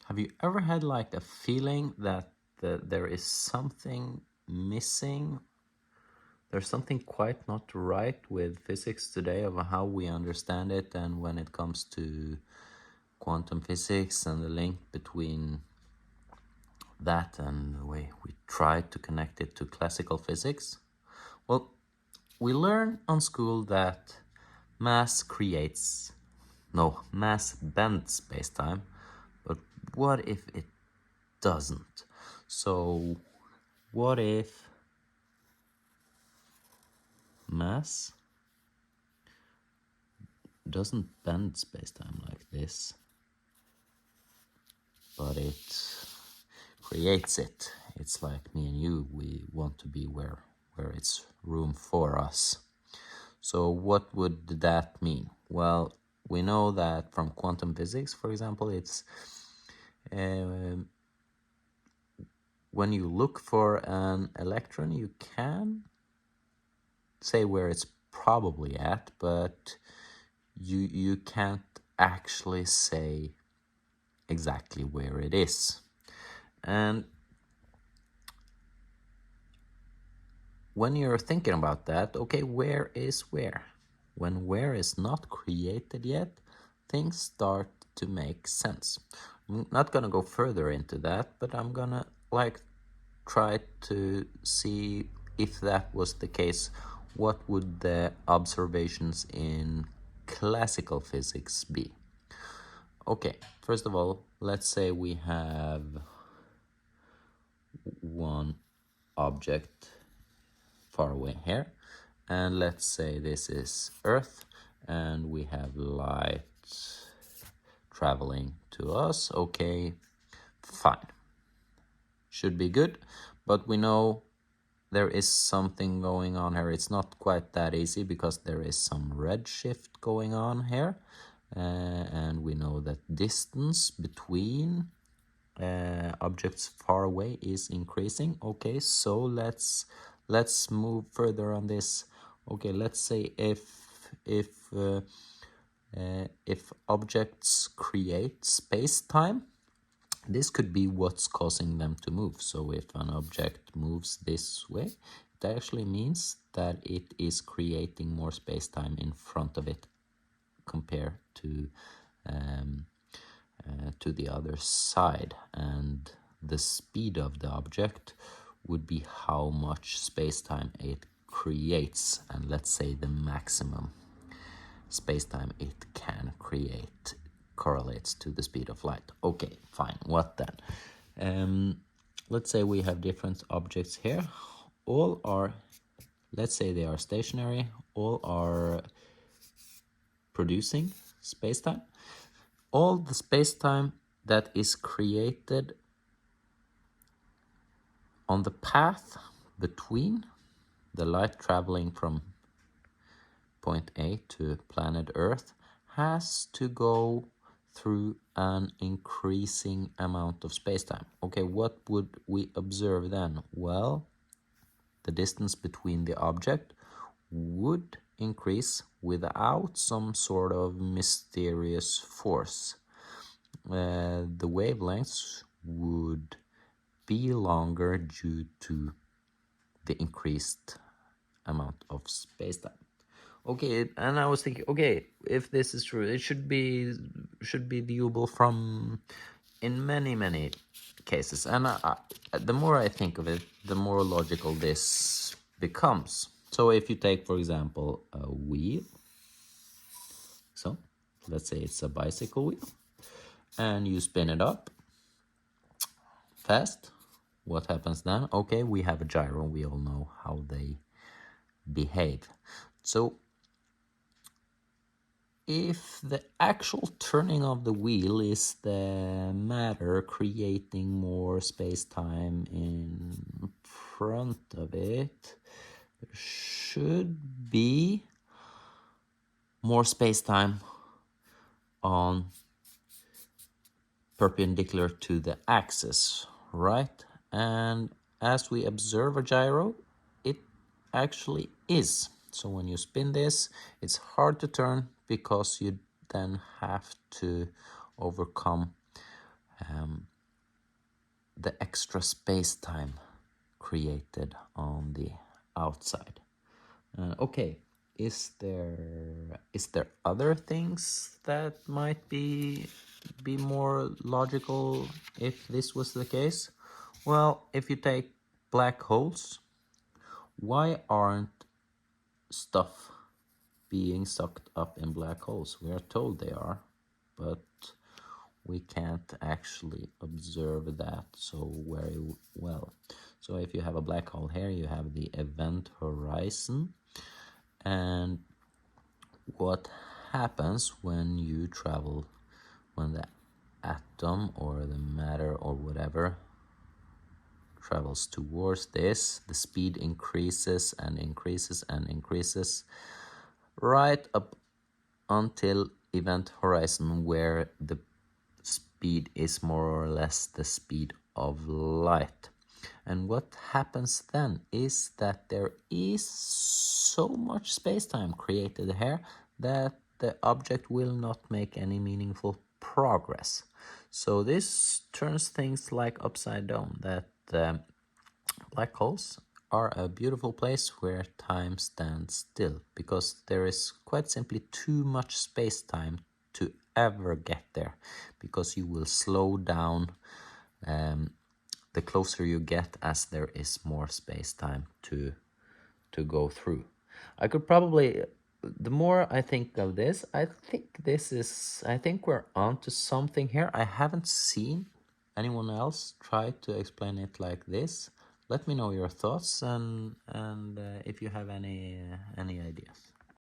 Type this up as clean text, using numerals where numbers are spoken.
Have you ever had like a feeling that there is something missing? There's something quite not right with physics today of how we understand it, and when it comes to quantum physics and the link between that and the way we try to connect it to classical physics. Well, we learn on school that mass creates, no, mass bends spacetime, but what if it doesn't? So, what if mass doesn't bend spacetime like this, but it creates it? It's like me and you, we want to be where it's room for us. So what would that mean? Well, we know that from quantum physics, for example, it's when you look for an electron, you can say where it's probably at, but you can't actually say exactly where it is. And when you're thinking about that, okay, where is where? When where is not created yet, things start to make sense. I'm not gonna go further into that, but I'm gonna try to see if that was the case, what would the observations in classical physics be? Okay, first of all, let's say we have one object far away here, and let's say this is Earth, and we have light traveling to us. Okay, fine, should be good, but we know there is something going on here. It's not quite that easy because there is some redshift going on here, and we know that distance between objects far away is increasing. Okay, so let's move further on this. Okay, let's say if objects create space-time, this could be what's causing them to move. So if an object moves this way, it actually means that it is creating more space-time in front of it compared to the other side, and the speed of the object would be how much space-time it creates, and let's say the maximum space-time it can create correlates to the speed of light. Okay, fine, what then? Let's say we have different objects here. All are, let's say they are stationary, all are producing space-time. All the space-time that is created on the path between the light traveling from point A to planet Earth has to go through an increasing amount of space-time. Okay, what would we observe then? Well, the distance between the object would increase without some sort of mysterious force. The wavelengths would be longer due to the increased amount of space-time. Okay, and I was thinking, okay, if this is true, it should be viewable from in many cases. And the more I think of it, the more logical this becomes. So if you take, for example, a wheel, so let's say it's a bicycle wheel, and you spin it up fast, what happens then? Okay, we have a gyro. We all know how they behave. So if the actual turning of the wheel is the matter creating more space-time in front of it, there should be more space-time on perpendicular to the axis, right? And as we observe a gyro, it actually is. So when you spin this, it's hard to turn because you then have to overcome the extra space-time created on the outside. Okay, is there other things that might be more logical if this was the case? Well, if you take black holes, why aren't stuff being sucked up in black holes? We are told they are, but we can't actually observe that so very well. So if you have a black hole here, you have the event horizon, and what happens when you travel, when the atom or the matter or whatever travels towards this, the speed increases and increases and increases right up until event horizon, where the speed is more or less the speed of light. And what happens then is that there is so much space-time created here that the object will not make any meaningful progress. So this turns things like upside down, that black holes are a beautiful place where time stands still, because there is quite simply too much space-time to ever get there, because you will slow down the closer you get, as there is more space-time to go through. I could probably, the more I think of this, I think we're onto something here. I haven't seen anyone else try to explain it like this. Let me know your thoughts, and if you have any ideas.